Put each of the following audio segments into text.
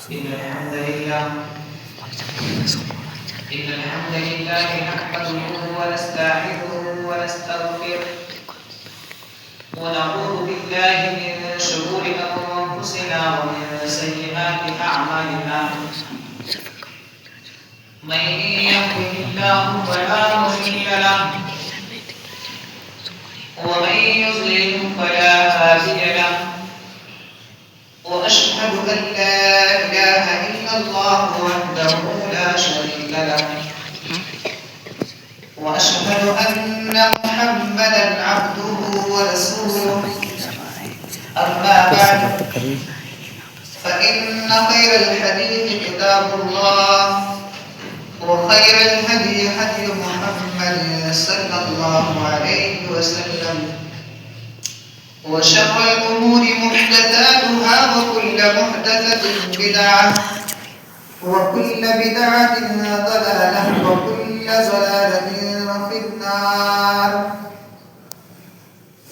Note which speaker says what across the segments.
Speaker 1: إن الحمد لله نحمده ونستعينه ونستغفره ونعوذ بالله من شرور أنفسنا ومن سيئات أعمالنا من يهده الله فلا مضل له ومن يضلل فلا هادي له وأشهد أن لا إله إلا الله وحده لا شريك له وأشهد أن محمدا عبده ورسوله أما بعد فإن خير الحديث كتاب الله وخير الهدي هدي محمد صلى الله عليه وسلم وشر الأمور محدثاتها وكل محدثة بدعة وكل بدعة ضلالة وكل ضلالة في النار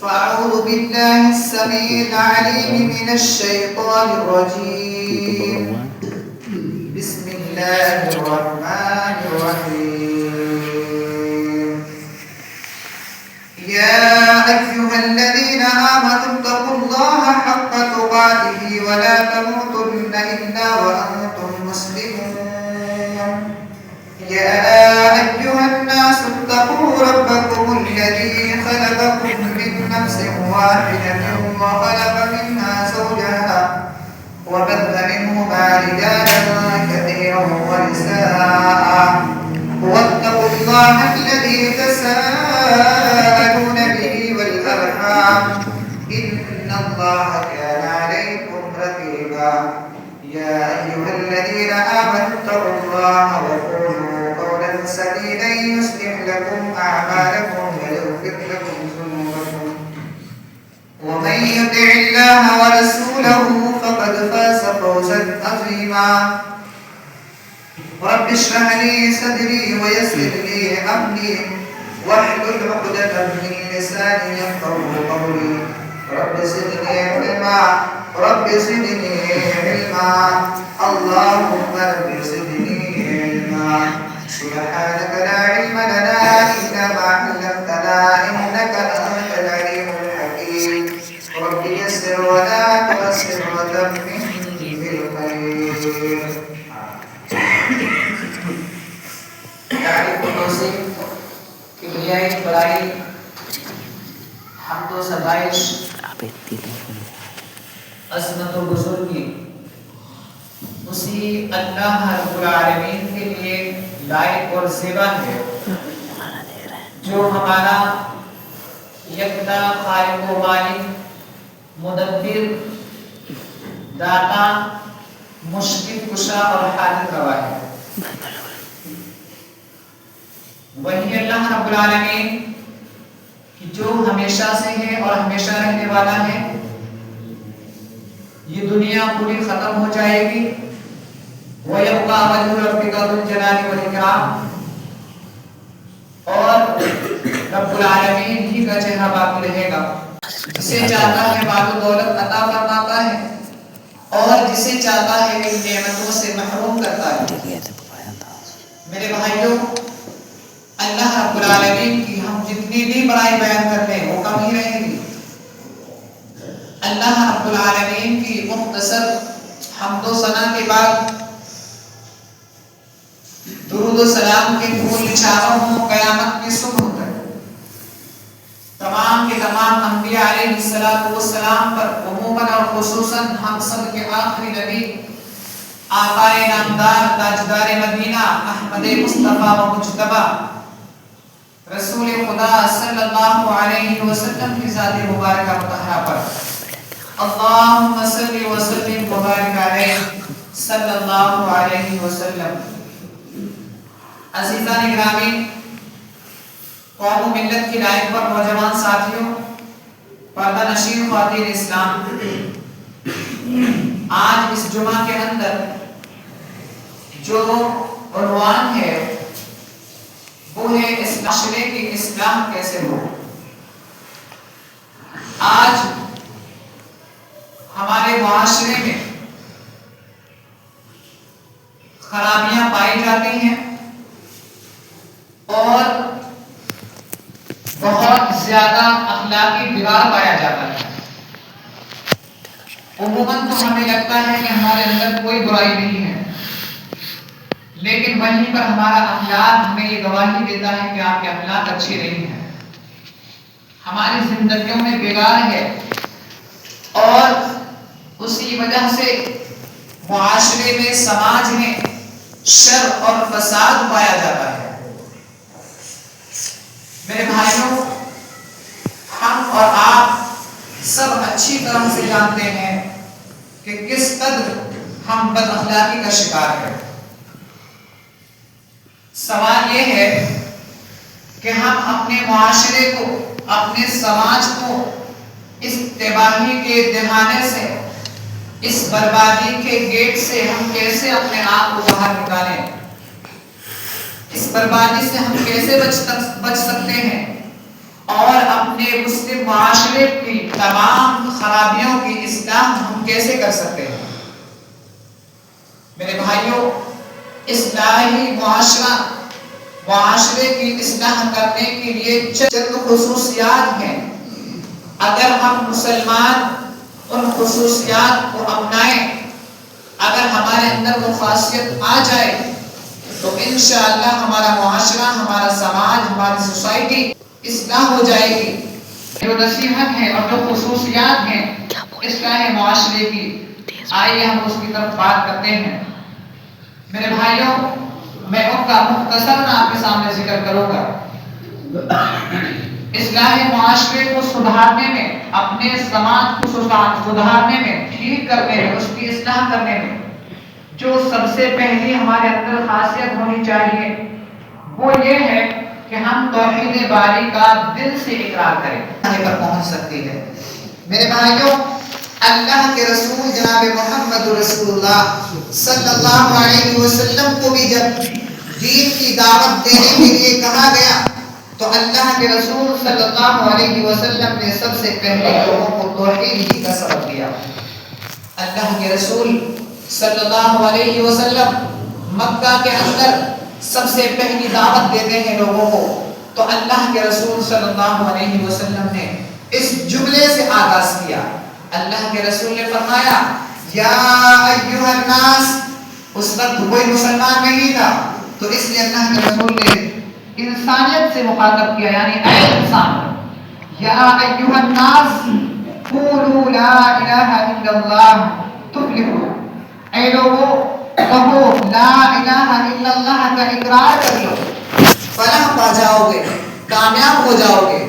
Speaker 1: فأعوذ بالله السميع العليم من الشيطان الرجيم بسم الله الرحمن الرحيم يا أيها الذين آمنوا اتقوا الله حق تقاته ولا تموتن إلا وأنتم مسلمون يا أيها الناس اتقوا ربكم الذي خلقكم من نفس واحدة وخلق منها زوجها وبث منهما رجالا كثيرا ونساء واتقوا الله الذي تساءلون به والأرحام إن الله كان عليكم رقيبا يا أيها الذين آمنوا اتقوا الله وقولوا قولا سديدا يصلح لكم أعمالكم ويغفر لكم ذنوبكم ومن يطع الله ورسوله فقد فاز فوزا عظيما رب اشرح لي صدري ويسر لي أمري واحلل عقدة من لساني يفقهوا قولي رب زدني علما اللهم رب زدني علما سبحانك لا علم لنا إلا ما علمتنا إنك أنت العليم الحكيم رب يسر ولا تعسر وتمم بالخير تعریف و توصیف کبریائی بڑائی حمد و ستائش عظمت و بزرگی اسی اللہ رب العالمین کے لیے لائق اور زیبا ہے جو ہمارا یکتا خالق و مالک مدبر داتا مشکل کشا اور حاجت روا ہے وہی اللہ رب العالمین کہ جو ہمیشہ سے ہے اور ہمیشہ رہنے والا ہے یہ دنیا پوری ختم ہو جائے گی وَيَبْقَى وَجْهُ رَبِّكَ ذُو الْجَلَالِ وَالْإِكْرَامِ اور رب العالمین ہی کا چہرہ باقی رہے گا جسے چاہتا ہے مال و دولت عطا فرماتا ہے اور جسے چاہتا ہے ان نعمتوں سے محروم کرتا ہے میرے بھائیوں اللہ رب العالمین کی ہم جتنی بھی بڑائی بیان کرتے ہیں وہ کم ہی رہیں گی اللہ رب العالمین کی مختصر حمد و ثنا کے بعد درود و سلام کے پھول نچھاور ہوں قیامت کی صبح تک تمام کے تمام انبیاء علیہ السلام پر عموماً اور خصوصاً ہم سب کے آخری نبی آقائے نامدار تاجدار مدینہ احمد مصطفیٰ و مجتبہ رسول خدا صلی اللہ علیہ وسلم کی ذات مبارکہ مطہرہ پر اللہم صلی وسلم مبارک علیہ صلی اللہ علیہ وسلم عزیزان گرامی قوم و ملت کی لائق پر نوجوان ساتھیوں پردہ نشین خواتین اسلام آج اس جمعہ کے اندر جو عنوان ہے وہ ہے اس معاشرے کی اصلاح کیسے ہو آج ہمارے معاشرے میں خرابیاں پائی جاتی ہیں اور بہت زیادہ اخلاقی بگاڑ پایا جاتا ہے۔ عموماً تو ہمیں لگتا ہے کہ ہمارے اندر کوئی برائی نہیں ہے، لیکن وہیں پر ہمارا اخلاق ہمیں یہ گواہی دیتا ہے کہ آپ کے اخلاق اچھے نہیں ہیں، ہماری زندگیوں میں بگاڑ ہے، اور اسی وجہ سے معاشرے میں، سماج میں شر اور فساد پایا جاتا ہے۔ میرے بھائیوں، ہم اور آپ سب اچھی طرح سے جانتے ہیں کہ کس قدر ہم بد اخلاقی کا شکار ہیں۔ سوال یہ ہے کہ ہم اپنے معاشرے کو، اپنے سماج کو اس تباہی کے دہانے سے، اس بربادی کے گیٹ سے ہم کیسے اپنے آپ کو باہر نکالیں، اس بربادی سے ہم کیسے بچ سکتے ہیں، اور اپنے مسلم معاشرے کی تمام خرابیوں کی اصلاح ہم کیسے کر سکتے ہیں۔ میرے بھائیوں، اصلاحی معاشرے کی اصلاح کرنے کے لیے چند خصوصیات ہیں۔ اگر ہم مسلمان ان خصوصیات کو اپنائیں، اگر ہمارے اندر وہ خاصیت آ جائے تو انشاءاللہ ہمارا معاشرہ، ہمارا سماج، ہماری سوسائٹی اصلاح ہو جائے گی۔ جو نصیحت ہے اور جو خصوصیات ہیں اصلاح معاشرے کی، آئیے ہم اس کی طرف بات کرتے ہیں۔ میرے بھائیوں، میں ان کا مختصراً آپ کے سامنے ذکر کروں گا۔ اصلاح معاشرے کو سدھارنے میں، اپنے سماج کو سدھارنے میں، ٹھیک کرنے میں، اس کی اصلاح کرنے میں جو سب سے پہلی ہمارے اندر خاصیت ہونی چاہیے وہ یہ ہے کہ ہم توحید باری کا دل سے اقرار کریں، پر پہنچ سکتی ہے۔ میرے بھائیوں، اللہ کے رسول جناب محمد رسول اللہ صلی اللہ علیہ وسلم کو بھی جب دین کی دعوت دینے کے لیے کہا گیا تو اللہ کے رسول صلی اللہ علیہ وسلم نے سب سے پہلے لوگوں کو توحید ہی کا سبق دیا۔ اللہ کے رسول صلی اللہ علیہ وسلم مکہ کے اندر سب سے پہلی دعوت دیتے ہیں لوگوں کو، تو اللہ کے رسول صلی اللہ علیہ وسلم نے اس جملے سے آغاز کیا۔ اللہ کے رسول نے فرمایا، یا ایھا الناس، اس وقت کوئی مسلمان نہیں تھا، تو اس لیے اللہ کے رسول نے انسانیت سے مخاطب کیا، یعنی اے انسان، یا ایھا الناس قولوا لا الہ الا اللہ تفلحوا، اے لوگوں کہو لا الہ الا اللہ کا اقرار کر لو، فلاح پا جاؤ گے، کامیاب ہو جاؤ گے۔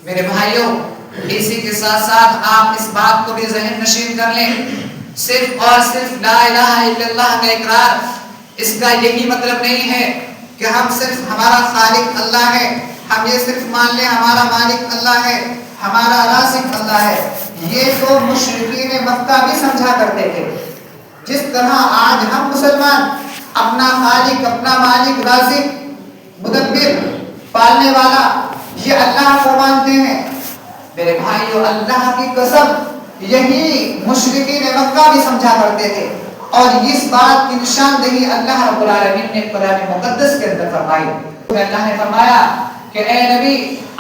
Speaker 1: میرے بھائیوں، اسی کے ساتھ ساتھ آپ اس بات کو بھی ذہن نشین کر لیں، صرف اور صرف لا الہ الا اللہ کا اقرار، اس کا یہی مطلب نہیں ہے کہ ہم صرف ہمارا خالق اللہ ہے، ہم یہ صرف مان لیں ہمارا مالک اللہ ہے، ہمارا رازق اللہ ہے۔ یہ تو مشرکین مکہ بھی سمجھا کرتے تھے۔ جس طرح آج ہم مسلمان اپنا خالق، اپنا مالک، رازق، مدبر، پالنے والا، یہ اللہ کو مانتے ہیں۔ میرے بھائیو، اللہ کی قسم یہی مشرکین مکہ بھی سمجھا کرتے تھے، اور اس بات کی نشاندہی اللہ رب العالمین نے قرآن مقدس کے اندر فرمائی۔ اللہ نے فرمایا کہ اے نبی،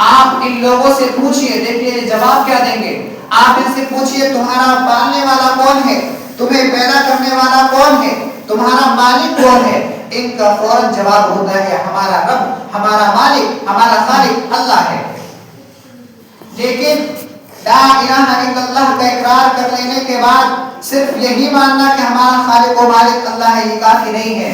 Speaker 1: آپ ان لوگوں سے پوچھئے، دیکھیے جواب کیا دیں گے، آپ ان سے پوچھئے تمہارا پالنے والا کون ہے، تمہیں پیدا کرنے والا کون ہے، تمہارا مالک کون ہے؟ ان کا فوراً جواب ہوتا ہے ہمارا رب، ہمارا مالک، ہمارا خالق اللہ ہے۔ لیکن لا الہ الا اللہ کا اقرار کر لینے کے بعد صرف یہی ماننا کہ ہمارا خالق و مالک اللہ ہے، یہ کافی نہیں ہے۔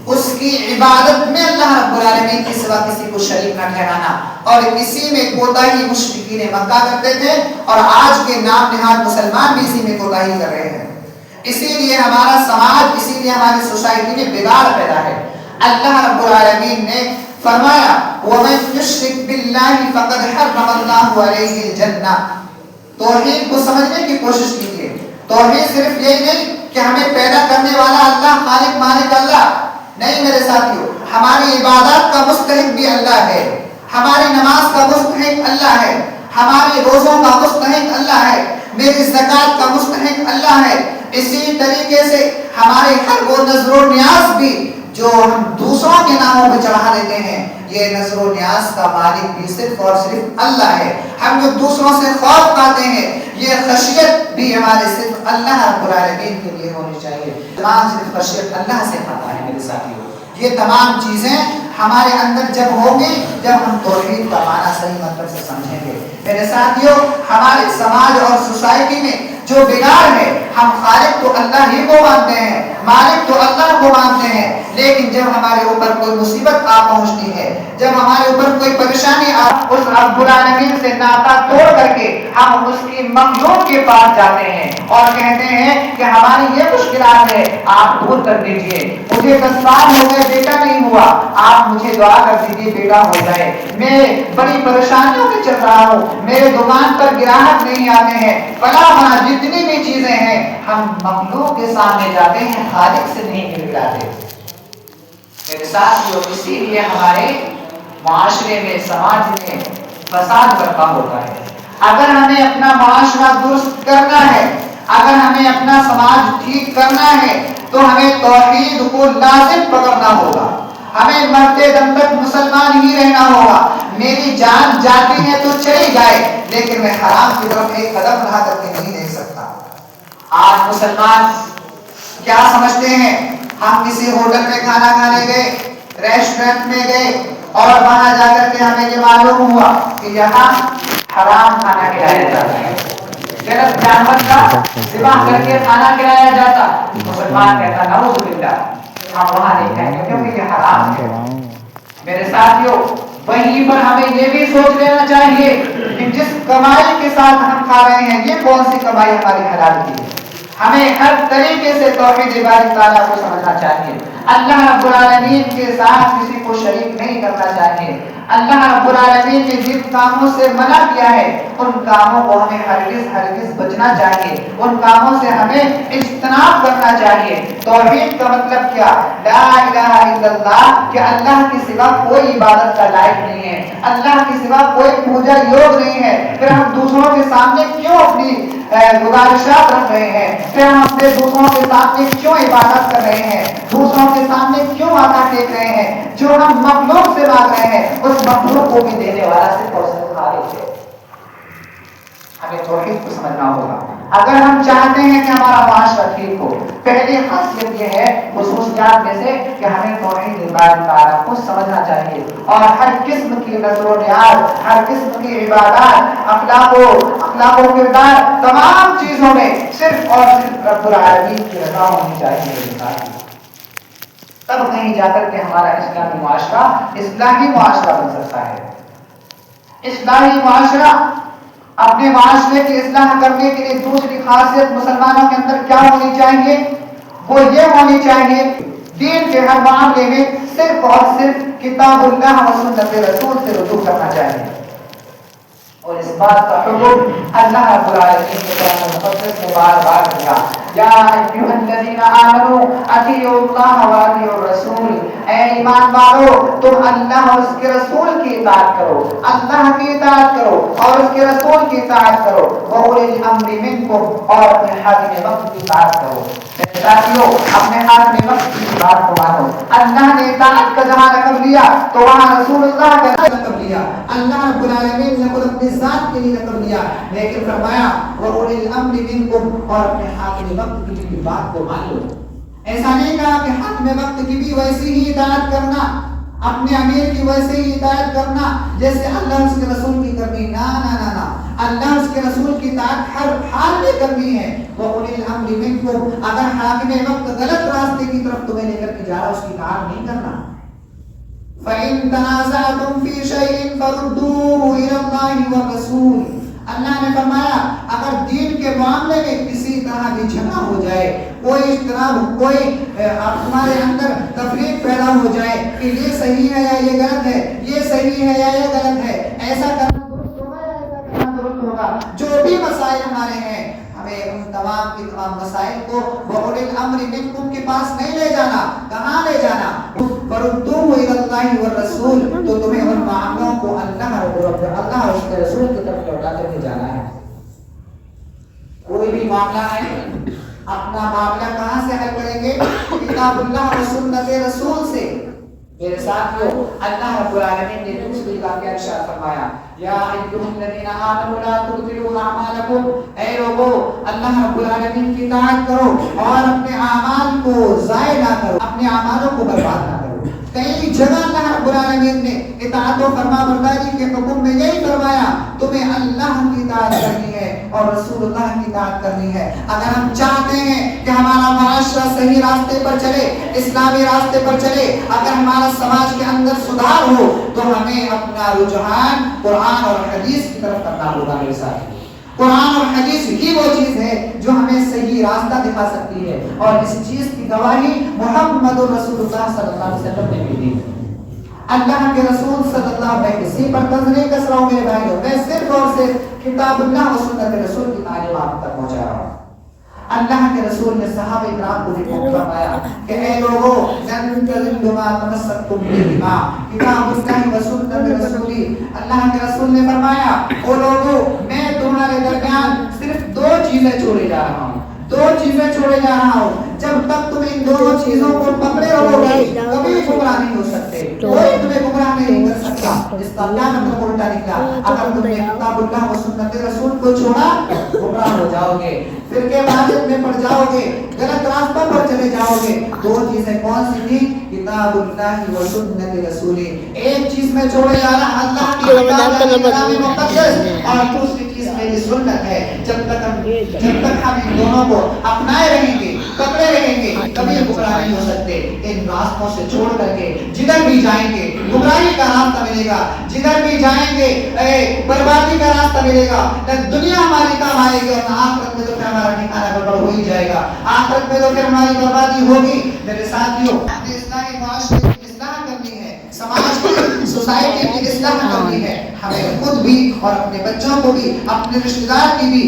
Speaker 1: اس کی عبادت میں اللہ رب العالمین کے سوا کسی کو شریک نہ ٹھہرانا، اور اسی میں کوتاہی مشرکین مکہ کرتے تھے، اور آج کے نام نہاد مسلمان بھی اسی میں کوتاہی کر رہے ہیں۔ اسی لیے ہمارا سماج، اسی لیے ہماری سوسائٹی میں بگاڑ پیدا ہے۔ اللہ رب العالمین نے فرمایا وَمَن يُشْرِكْ بِاللَّهِ فَقَدْ حَرَّمَ اللَّهُ عَلَيْهِ الْجَنَّةَ۔ توحید کو سمجھنے کی کوشش کیجیے۔ توحید صرف یہی نہیں کہ ہمیں پیدا کرنے والا اللہ، خالق مالک اللہ نہیں میرے ساتھیوں، ہماری عبادات کا مستحق بھی اللہ ہے، ہماری نماز کا مستحق اللہ ہے، ہمارے روزوں کا مستحق اللہ ہے، میری زکوٰۃ کا مستحق اللہ ہے، اسی طریقے سے ہمارے ہر وہ نظر و نیاز بھی جو ہم دوسروں کے ناموں پہ چڑھا دیتے ہیں، یہ نظر و نیاز کا مالک بھی صرف اور صرف اللہ ہے۔ ہم جو دوسروں سے خوف کھاتے ہیں، یہ خشیت بھی ہمارے صرف اللہ رب العالمین کے لیے ہونی چاہیے۔ تمام صرف خشیت اللہ سے کھاتا ہے میرے ساتھیوں۔ یہ تمام چیزیں ہمارے اندر جب ہوں گی جب ہم توحید کا معنی صحیح مطلب سے سمجھیں گے۔ میرے ساتھیوں، ہمارے سماج اور سوسائٹی میں جو بگاڑ ہے، ہم خالق تو اللہ ہی کو مانتے ہیں، مالک تو اللہ کو مانتے ہیں، لیکن جب ہمارے اوپر کوئی مصیبت آ پہنچتی ہے، جب ہمارے اوپر کوئی پریشانی اس رب العالمین سے ناطا توڑ کر کے ہم اس کی مخلوق کے پاس جاتے ہیں اور کہتے ہیں کہ ہماری یہ مشکلات ہے، آپ دور کر دیجئے، مجھے 10 سال ہو گئے بیٹا نہیں ہوا، آپ مجھے دعا کر دیجئے بیٹا ہو جائے، میں بڑی پریشانیوں میں چل رہا ہوں، میرے دکان پر گراہک نہیں آتے ہیں، فلاں جتنی بھی چیزیں ہیں، ہم مخلوق کے سامنے جاتے ہیں، خالق سے نہیں گراتے۔ میرے ساتھ اسی لیے ہمارے معاشرے میں، سماج میں فساد برپا ہوتا ہے۔ اگر ہمیں اپنا معاشرہ درست کرنا ہے، اگر ہمیں اپنا سماج ٹھیک کرنا ہے، تو ہمیں توحید کو لازم پکڑنا ہوگا، ہمیں مرتے دم تک مسلمان ہی رہنا ہوگا۔ میری جان جاتی ہے تو چلی جائے، لیکن میں حرام کی طرف ایک قدم اٹھا کر کے نہیں دیکھ سکتا۔ آج مسلمان کیا سمجھتے ہیں؟ ہم کسی ہوٹل میں کھانا کھانے گئے، ریسٹورنٹ میں گئے اور وہاں جا کر کے ہمیں یہ معلوم ہوا کہ یہاں حرام کھانا کھلایا جاتا ہے، غلط جانور کا ذبح کر کے کھانا کھلایا جاتا، مسلمان کہتا نعوذ باللہ، ہم وہاں نہیں کھائیں گے کیونکہ یہ حرام ہے۔ میرے ساتھیوں، وہیں پر ہمیں یہ بھی سوچ لینا چاہیے کہ جس کمائی کے ساتھ ہم کھا رہے ہیں، یہ کون سی کمائی ہماری حلال کی ہے۔ ہمیں ہر طریقے سے توحید باری تعالیٰ کو سمجھنا چاہیے، اللہ رب العالمین کے ساتھ کسی کو شریک نہیں کرنا چاہیے۔ اللہ رب العالمین نے جن کاموں سے منع کیا ہے، ان کاموں کو ہمیں ہرگز بچنا چاہیے، ان کاموں سے ہمیں اجتناب کرنا چاہیے۔ توحید کا مطلب کیا؟ لا الہ الا اللہ، کہ اللہ کے سوا کوئی عبادت کا لائق نہیں ہے، اللہ کے سوا کوئی پوجا یوگ نہیں ہے۔ پھر ہم دوسروں کے سامنے کیوں اپنی گزارشات رکھ رہے ہیں؟ پھر ہم اپنے دوسروں کے سامنے کیوں عبادت کر رہے ہیں؟ دوسروں کے سامنے کیوں آتا ٹیک رہے ہیں؟ جو ہم مخلوق سے مانگ رہے ہیں، اس مخلوق کو بھی دینے والا صرف اور صرف خالق ہے۔ ہمیں توحید کو سمجھنا ہوگا۔ اگر ہم چاہتے ہیں کہ ہمارا معاشرہ ٹھیک ہو، پہلی خاصیت یہ ہے خصوصیات میں سے کہ ہمیں توحید تعالیٰ کو سمجھنا چاہیے، اور ہر قسم کی نظر و نیاز، ہر قسم کی عبادات، اخلاق و کردار، تمام چیزوں میں صرف اور صرف رب العالمین کی رضا ہونی چاہیے۔ تب کہیں جا کر کے ہمارا اسلامی معاشرہ اصلاحی معاشرہ بن سکتا ہے۔ اصلاحی معاشرہ، اپنے معاشرے کی اصلاح کرنے کے لیے دوسری خاصیت مسلمانوں کے اندر کیا ہونی چاہیے؟ وہ یہ ہونی چاہیے دین کے ہر معاملے میں صرف اور صرف کتاب اللہ و سنت رسول سے رجوع کرنا چاہیے، اور اس بات کا حکم اللہ رب العالمین کے قرآن مقدس میں بار بار دیا، یا ایھا الذین آمنوا اطیعوا اللہ و اطیعوا الرسول، اے ایمان والو تم اللہ اور اس کے رسول کی اطاعت کرو، اللہ کی اطاعت کرو اور اس کے رسول کی اطاعت کرو، وَأُولِي الْأَمْرِ مِنْکُمْ، اور اپنے حاکم وقت کی اطاعت کرو۔ ساتھیو، اپنے حاکم وقت کی بات کو مانو۔ اللہ نے اطاعت کا جہاں رقم لیا تو وہاں رسول اللہ کا رقم لیا، اللہ رب العالمین نے خود اپنی ذات کے لیے رقم لیا، لیکن فرمایا وَأُولِي الْأَمْرِ مِنْکُمْ، اور اپنے حاکم وقت کی بھی بات کو مان لو۔ ایسا نہیں کہا کہ حاکم وقت کی بھی ویسی ہی اطاعت کرنا، اپنے امیر کی ویسے ہی اطاعت کرنا جیسے اللہ اس کے رسول کی کرنی، نا نا نا نا، اللہ اس کے رسول کی اطاعت ہر حال میں کرنی ہے۔ وَأُولِي الْأَمْرِ مِنْکُمْ، اگر حاکم وقت غلط راستے کی طرف تمہیں لے کر کے جا رہا اس کی اطاعت نہیں کرنا۔ فَإِن تَنَازَعْتُمْ فِي شَيْءٍ فَرُدُّوهُ إِلَى اللَّهِ وَالرَّسُولِ، اللہ نے فرمایا اگر دین کے معاملے میں کسی طرح بھی جھگڑا ہو جائے، کوئی اختلاف، کوئی تمہارے اندر تفریق پیدا ہو جائے کہ یہ صحیح ہے یا یہ غلط ہے، یہ صحیح ہے یا یہ غلط ہے، ایسا کرنا درست ہوگا یا ایسا کرنا درست ہوگا، جو بھی مسائل ہمارے ہیں، ہمیں ان تمام کے تمام مسائل کو وَأُولِي الْأَمْرِ مِنْکُمْ کے پاس نہیں لے جانا۔ کہاں لے جانا؟ فَرُدُّوهُ إِلَى اللَّهِ وَالرَّسُولِ، تو تمہیں ان معاملوں کو اللہ اور اس کے رسول کی طرف لوٹا کر کے جانا ہے۔ کوئی بھی معاملہ ہے، اپنا اپنا معاملہ کہاں سے حل کریں گے؟ کتاب اللہ و سنت رسول سے۔ میرے ساتھیو، اللہ رب العالمین نے دوسری کا کیا ارشاد فرمایا؟ یا ایھا الذین آمنوا لا تبطلوا اعمالکم، اے لوگو اللہ رب العالمین کی اطاعت کرو اور اپنے اعمال کو ضائع نہ کرو، اپنے اعمالوں کو برباد نہ کرو۔ کئی جگہ اللہ رب العالمین نے اطاعت و فرما برداری کے حکم میں یہی فرمایا تمہیں اللہ کی اطاعت کرنی ہے اور رسول اللہ کی اطاعت کرنی ہے۔ اگر ہم چاہتے ہیں کہ ہمارا معاشرہ صحیح راستے پر چلے، اسلامی راستے پر چلے، اگر ہمارا سماج کے اندر سدھار ہو تو ہمیں اپنا رجحان قرآن اور حدیث کی طرف کرنا ہوگا۔ میرے ساتھ قرآن اور حدیث ہی وہ چیز ہے جو ہمیں صحیح راستہ دکھا سکتی ہے، اور اس چیز کی گواہی محمد رسول اللہ صلی اللہ علیہ وسلم نے بھی دی۔ اللہ کے رسول صلی اللہ علیہ وسلم کسی پر طنز نہیں کس رہا ہوں میرے بھائیوں، میں صرف اور صرف کتاب اللہ و سنت رسول کی تعلیم آپ تک پہنچا رہا ہوں۔ اللہ کے رسول نے صحابہ کرام کو بھی فرمایا کہ اے لوگوں لن تضلوا ما تمسكتم بهما کتاب اللہ و سنت رسولی۔ اللہ کے رسول نے فرمایا او لوگوں میں تمہارے درمیان صرف دو چیزیں چھوڑے جا رہا ہوں، دو چیزیں چھوڑے جا رہا ہوں، جب تک تم ان دونوں چیزوں کو پکڑے رہو گے کبھی گمراہ نہیں ہو سکتے، کوئی تمہیں گمراہ نہیں کر سکتا۔ اس کا کیا مطلب الٹا نکلا؟ اگر تم نے کتاب اللہ و سنت رسول کو چھوڑا گمراہ ہو جاؤ گے، فرقے واحد میں پڑ جاؤ گے، غلط راستوں پر چلے جاؤ گے۔ دو چیزیں کون سی تھی؟ کتاب اللہ و سنت رسول۔ ایک چیز میں چھوڑے جا رہا اللہ کی کتاب مقدس، اور دوسری چیز میری سنت ہے۔ جب تک ہم ان دونوں کو اپنائے رہیں گے، پکڑے رہیں گے، کبھی گمراہ نہیں ہو سکتے۔ ان راستوں سے چھوڑ کر کے جدھر بھی جائیں گے گمراہی کا راستہ ملے گا، جدھر بھی جائیں گے بربادی کا راستہ ملے گا۔ نہ دنیا ہماری کام آئے گی اور نہ آخرت میں تو پھر ہمارا ٹھکانہ گڑبڑ ہو ہی جائے گا، آخرت میں تو پھر ہماری بربادی ہوگی۔ میرے ساتھیوں، ہمیں اسلامی معاشرے کی اصلاح کرنی ہے، سماج کی، سوسائٹی کی اصلاح کرنی ہے۔ ہمیں خود بھی اور اپنے بچوں کو بھی، اپنے رشتہ دار کی بھی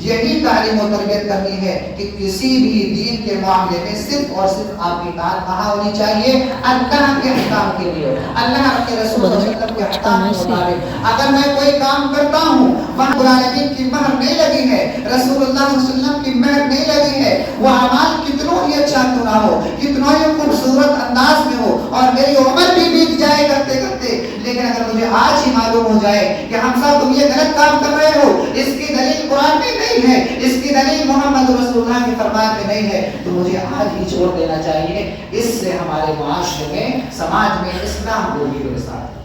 Speaker 1: یہی تعلیم و تربیت کرنی ہے کہ کسی بھی دین کے معاملے میں صرف اور صرف آپ کی اطاعت کہاں ہونی چاہیے؟ اللہ کے احکام کے لیے، اللہ کے رسول صلی اللہ علیہ وسلم کے احکام کے مطابق۔ اگر میں کوئی کام کرتا ہوں وہاں رب العالمین کی مہر نہیں لگی ہے، رسول اللہ صلی اللہ علیہ وسلم کی مہر نہیں لگی ہے، وہ اعمال کتنوں ہی اچھا کیوں نہ ہو، کتنوں ہی خوبصورت انداز میں ہو، اور میری عمر بھی بیت جائے کرتے کرتے، لیکن اگر مجھے آج ہی معلوم ہو جائے کہ ہم سب تم یہ غلط کام کر رہے ہو، اس کی دلیل قرآن میں نہیں ہے، اس کی دلیل محمد رسول اللہ کے فرمان میں نہیں ہے، تو مجھے آج ہی چھوڑ دینا چاہیے۔ اس سے ہمارے معاشرے میں، سماج میں اصلاح ہوگی۔ میرے ساتھ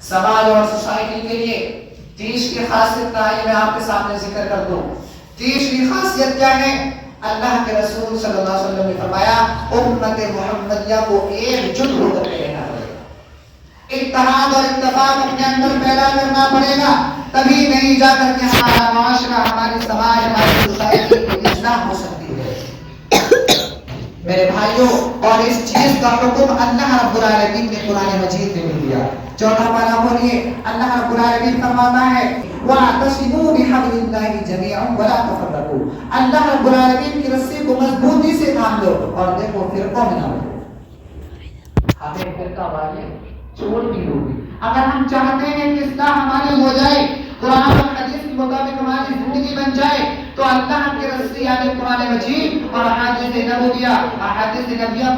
Speaker 1: سماج اور سوسائٹی کے لیے تیسری خاصیت کا میں آپ کے سامنے ذکر کر دوں۔ تیسری خاصیت کیا ہے؟ اللہ کے رسول صلی اللہ علیہ وسلم نے فرمایا امت محمدیہ کو ایک جٹ ہو کر رہنا پڑے گا، اتحاد اور اتفاق اپنے اندر پیدا کرنا پڑے گا، تبھی نہیں جا کر کے ہمارا معاشرہ، ہماری سماج، ہماری سوسائٹی کی اصلاح ہو سکتی ہے۔ میرے بھائیوں، اور اس چیز کا حکم اللہ رب العالمین نے قرآن مجید میں بھی دیا۔ چوتھا پارہ بولیے، اللہ رب العالمین فرماتا ہے وَاعْتَصِمُوا بِحَبْلِ اللَّهِ جَمِيعًا وَلَا تَفَرَّقُوا۔ اللہ رب العالمین کی رسی کو مضبوطی سے تھام لو اور دیکھو فرقوں میں نہ ہو۔ ہمیں فرقہ والے چھوڑ دی ہوگی۔ اگر ہم چاہتے ہیں کہ اصلاح ہماری ہو جائے، قرآن اور حدیث کے مطابق ہماری زندگی بن جائے، تو اللہ کی رسی یعنی قرآن مجید اور احادیث نبویہ، احادیث نبویہ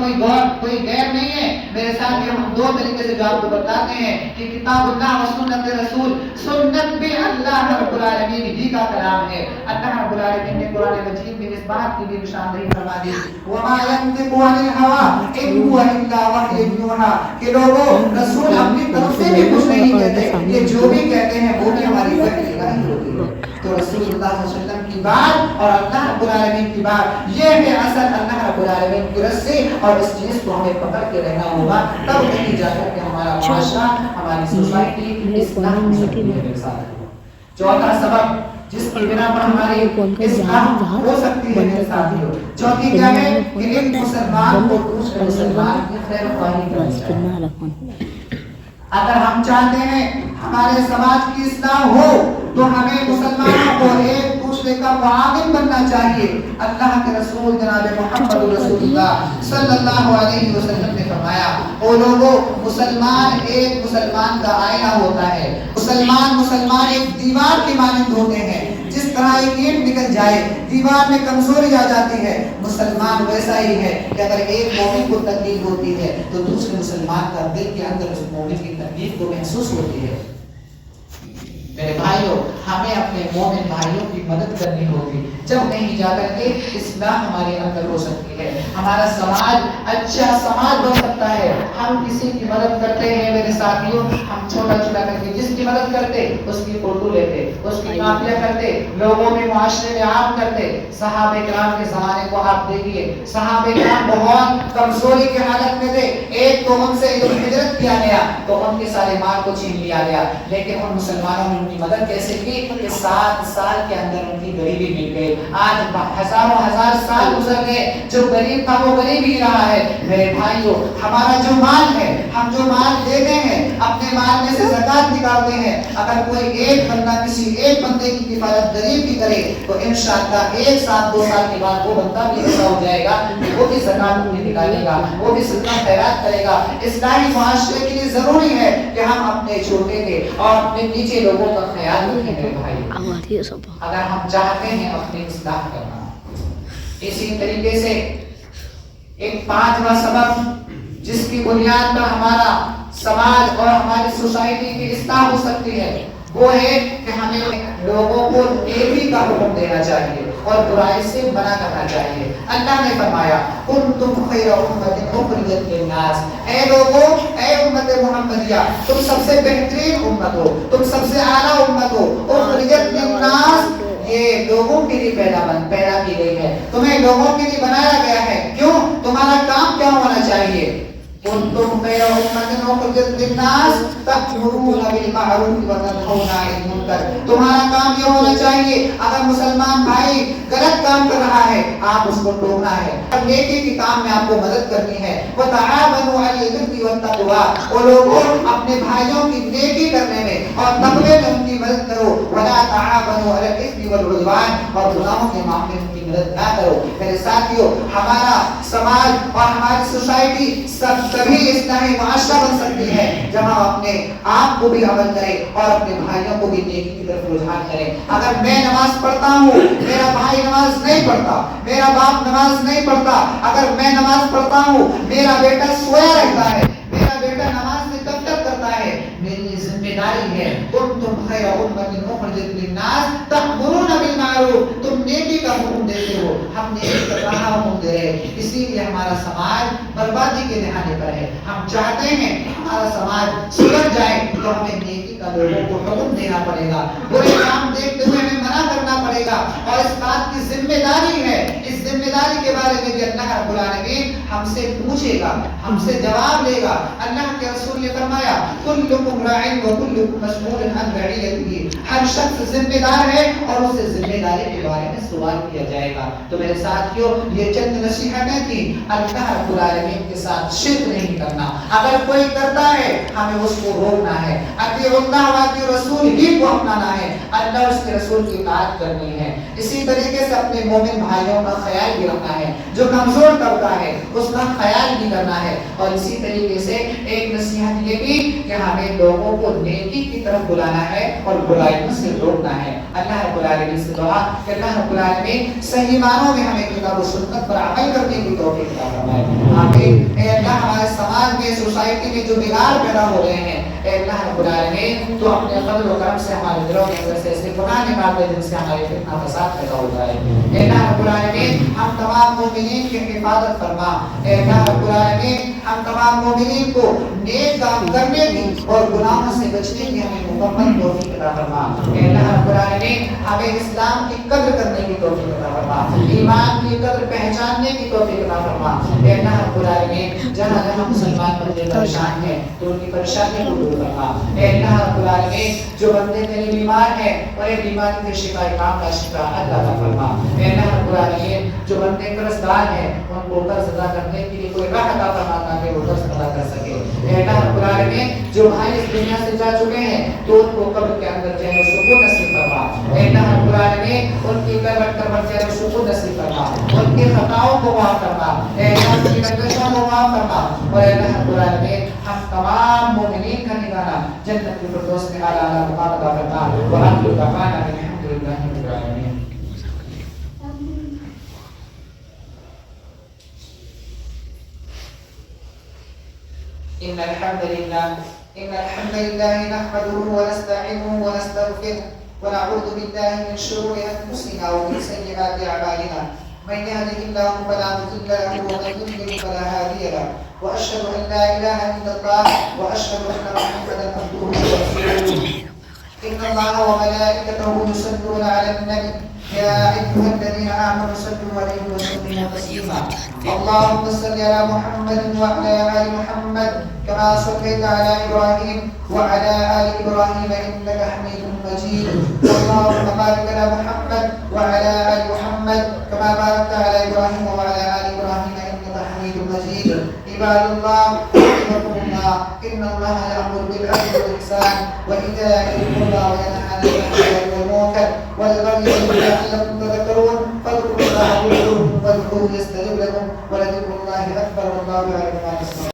Speaker 1: کوئی غیر نہیں ہے۔ میرے ساتھ ہم دو طریقے سے جو آپ کو بتاتے ہیں کہ کتاب اللہ و سنت رسول، سنت بھی اللہ رب العالمین ہی کا کلام ہے۔ اللہ رب العالمین نے قرآن مجید میں اس بات کی بھی نشاندہی فرما دی وَمَا يَنطِقُ عَنِ الْهَوَىٰ إِنْ هُوَ إِلَّا وَحْيٌ يُوحَىٰ، کہ لوگوں رسول اپنی طرف سے بھی کچھ نہیں کہتے، یہ جو بھی کہتے ہیں وہ بھی ہماری وحی الہی ہوتی ہے۔ تو رسول اللہ صلی اللہ علیہ وسلم کی بات اور اللہ رب العالمین کی بات، یہ ہے اصل اللہ رب العالمین کی رسی، اور اس چیز کو ہمیں پکڑ کے رہنا ہوگا، تب کہیں جا کر کے ہمارا معاشرہ، ہماری سوسائٹی اصلاح ہو سکتی ہے۔ میرے ساتھ چوتھا سبب جس کی بنا پر ہماری اصلاح ہو سکتی ہے میرے ساتھیوں، چوتھی کیا ہے کہ ایک مسلمان کو دوسرے مسلمان کی خیر خواہی کرنی چاہیے۔ اگر ہم چاہتے ہیں ہمارے سماج کی اصلاح ہو تو ہمیں مسلمانوں کو ایک دوسرے کا معاون بننا چاہیے۔ اللہ کے رسول جناب محمد رسول اللہ صلی اللہ علیہ وسلم نے فرمایا او لوگوں، مسلمان ایک مسلمان کا آئینہ ہوتا ہے، مسلمان ایک دیوار کی مانند ہوتے ہیں، جس طرح ایک اینٹ نکل جائے دیوار میں کمزوری آ جاتی ہے، مسلمان ویسا ہی ہے کہ اگر ایک مومن کو تکلیف ہوتی ہے تو دوسرے مسلمان کا دل کے اندر اس مومن کی تکلیف کو محسوس ہوتی ہے۔ میرے بھائیوں، ہمیں اپنے مومن بھائیوں کی مدد کرنی ہوگی، جب نہیں جا کر کے اصلاح ہمارے اندر ہو سکتی ہے، ہمارا سماج اچھا سماج بن سکتا ہے۔ ہم کسی کی مدد کرتے ہیں میرے ساتھیوں، ہم چھوٹا چھوٹا کر کے جس کی مدد کرتے اس کی فوٹو لیتے، اس کی کاپیاں کرتے، لوگوں میں معاشرے میں عام کرتے۔ صحابہ کرام کے زمانے کو آپ دیکھیے، صحابہ کرام بہت کمزوری کی حالت میں تھے، ایک تو ان سے جب ہجرت کیا گیا تو ان کے سارے مال کو چھین لیا گیا، لیکن ان مسلمانوں نے ان کی مدد کیسے کی کہ 7 سال کے اندر ان کی غریبی مٹ گئی۔ آج ہزاروں ہزار سال گزر گئے، جو غریب تھا وہ غریب ہی رہا ہے۔ میرے بھائیوں، ہمارا جو مال ہے، ہم جو مال دیتے ہیں، اپنے مال میں سے زکات نکالتے ہیں، اگر کوئی ایک بندہ کسی ایک بندے کی کفالت غریب کی کرے تو انشاءاللہ 1 سال 2 سال کے بعد وہ بندہ بھی ایسا ہو جائے گا کہ وہ بھی زکات نکالے گا، وہ بھی صدقہ خیرات کرے گا۔ اصلاحی معاشرے کے لیے ضروری ہے کہ ہم اپنے چھوٹے کے اور اپنے نیچے لوگوں کا خیال رکھیں۔ میرے بھائی، اگر ہم چاہتے ہیں اپنی اصلاح کرنا، اسی طریقے سے ایک 5واں سبب جس کی بنیاد پر ہمارا سماج اور ہماری سوسائٹی کی اصلاح ہو سکتی ہے، وہ ہے کہ ہمیں لوگوں کو نیکی کا حکم دینا چاہیے اور برائی سے منع کرنا چاہیے۔ اللہ نے فرمایا کنتم خیر امۃ اخرجت للناس، اے لوگوں، اے امت محمدیہ، تم سب سے بہترین امت ہو، تم سب سے اعلیٰ امت ہو۔ اخرجت للناس، یہ لوگوں کے لیے پیدا کی گئی ہے، تمہیں لوگوں کے لیے بنایا گیا ہے۔ کیوں؟ تمہارا کام کیا ہونا چاہیے؟ کنتم خیر امۃ اخرجت للناس تأمرون بالمعروف وتنہون عن المنکر، تمہارا کام یہ ہونا چاہیے اگر مسلمان بھائی غلط کام کر رہا ہے آپ اس کو ٹوکنا ہے، نیکی کے کام میں آپ کو مدد کرنی ہے۔ وتعاونوا علی البر والتقوی، اور لوگوں اپنے بھائیوں کی نیکی کرنے میں اور تقوی میں ان کی مدد کرو۔ ولا تعاونوا علی الاثم والعدوان، اور گناہوں کے معاملے میں ان کی مدد نہ کرو۔ میرے ساتھیوں، ہمارا سماج اور ہماری سوسائٹی تبھی اصلاحی معاشرہ بن سکتی ہے جب ہم اپنے آپ کو بھی عمل کریں اور اپنے بھائیوں کو بھی نیکی کی طرف رجحان کریں۔ اگر میں نماز پڑھتا ہوں، میرا بھائی نماز نہیں پڑھتا، میرا باپ نماز نہیں پڑھتا، اگر میں نماز پڑھتا ہوں، میرا بیٹا سویا رہتا ہے، میرا بیٹا نماز سے دفتر کرتا ہے، میری ذمہ داری ہے کنتم خیر امۃ اخرجت للناس تأمرون بالمعروف، تم نیکی کا حکم دیتے ہو، ہم نیکی کا حکم دے رہے ہیں۔ اسی لیے ہمارا سماج بربادی کے دہانے پر ہے۔ ہم چاہتے ہیں ہمارا سماج سدھر جائے تو ہمیں نیکی کا لوگوں کو حکم دینا پڑے گا، برے کام دیکھتے ہوئے ہمیں منع کرنا پڑے گا، اور اس بات کی ذمہ داری ہے، اس ذمہ داری کے بارے میں بھی اللہ رب العالمین ہم سے پوچھے گا، ہم سے جواب لے گا۔ اللہ کے رسول نے فرمایا کلکم راع وکلکم مسئول عن رعیتہ، ہر شخص ذمہ دار ہے اور اسے ذمہ داری کے بارے میں سوال کیا جائے گا۔ تو میرے ساتھیوں، یہ چند نصیحتیں تھیں۔ اللہ رب العالمین کے ساتھ شرک نہیں کرنا، اگر کوئی کرتا ہے ہمیں اس کو روکنا ہے، اطیع اللہ و اطیع رسول ہی کو اپنانا ہے، اللہ اس کے رسول کی اطاعت کرنی ہے۔ اسی طریقے سے اپنے مومن بھائیوں کا خیال بھی رکھنا ہے، جو کمزور طبقہ ہے اس کا خیال بھی کرنا ہے۔ اور اسی طریقے سے ایک نصیحت یہ بھی کہ ہمیں لوگوں کو نیکی کی طرف بلانا ہے اور برائیوں سے روکنا ہے۔ اللہ رب العالمین سے دعا کہ اللہ رب العالمین صحیح معنوں میں ہمیں کتاب و سنت پر عمل کرنے کی توفیق عطا فرمائے۔ آمین۔ اے اللہ، ہمارے سماج میں، سوسائٹی میں جو بگاڑ پیدا ہو رہے ہیں، اے اللہ رب العالمین تو اپنے فضل و کرم سے ہمارے دلوں کے اندر سے ایسے گناہ نکال دے جن سے ہمارے فتنہ فساد پیدا ہو جائے۔ اے اللہ رب العالمین ہم تمام مومنین کی حفاظت فرما۔ اے اللہ رب العالمین ہم تمام مومنین کو نیک کام کرنے کی اور گناہوں سے بچنے کی ہمیں مکمل توفیق عطا فرما۔ اے اللہ رب العالمین ہمیں اسلام کی قدر کرنے کی توفیق عطا فرما، ایمان کی قدر پہچاننے کی توفیق عطا فرما۔ اے اللہ رب العالمین جہاں جہاں مسلمان بندے پریشان ہیں تو ان کی پریشانیوں کو دور فرما۔ اے اللہ رب العالمین جو بندے تیرے بیمار ہیں اور یہ بیماری کے شفا کام کا شفا عطا فرما۔ اے اللہ رب العالمین جو بندے قرض دار ہیں ان کو قرض ادا کرنے کے لیے کوئی راہ عطا فرما تاکہ وہ قرض ادا کر سکے۔ اے اللہ رب العالمین جو بھائی اس دنیا سے جا چکے ہیں تو ان کو قبر کے اندر چین و سکون نصیب فرما۔ اے اللہ رب العالمین ان کی قبر چین و سکون نصیب فرما، ان کی خطاؤں کو معاف فرما، اے اللہ ان کی لغزشوں کو معاف فرما۔ اور اے اللہ رب العالمین ہم تمام مومنین کا ٹھکانہ جنت الفردوس میں اعلیٰ مقام عطا فرما۔ وآخر دعوانا الحمد للہ رب العالمین۔ إن الحمد لله نحمده ونستعينه ونستغفره ونعوذ بالله من شرور أنفسنا ومن سيئات أعمالنا. من يهده الله فلا مضل له ومن يضلل فلا هادي له. وأشهد أن لا إله إلا الله وأشهد أن محمدا عبده ورسوله. إن الله وملائكته يصلون على النبي يا أيها الذين آمنوا صلوا عليه وسلموا تسليما. اللهم صل على محمد وعلى آل محمد كما صليت على إبراهيم وعلى آل إبراهيم إنك حميد مجيد. اللهم بارك على محمد وعلى آل محمد كما باركت على إبراهيم وعلى آل إبراهيم إنك حميد مجيد. عباد الله رحمكم الله، إن الله يأمر بالعدل والإحسان وإيتاء ذي القربى وينهى عن الفحشاء والمنكر والبغي لعلكم تذكرون. فاذكروا الله يذكركم واذكروه يستجب لكم ولذكر الله أكبر والله يعلم ما تصنعون.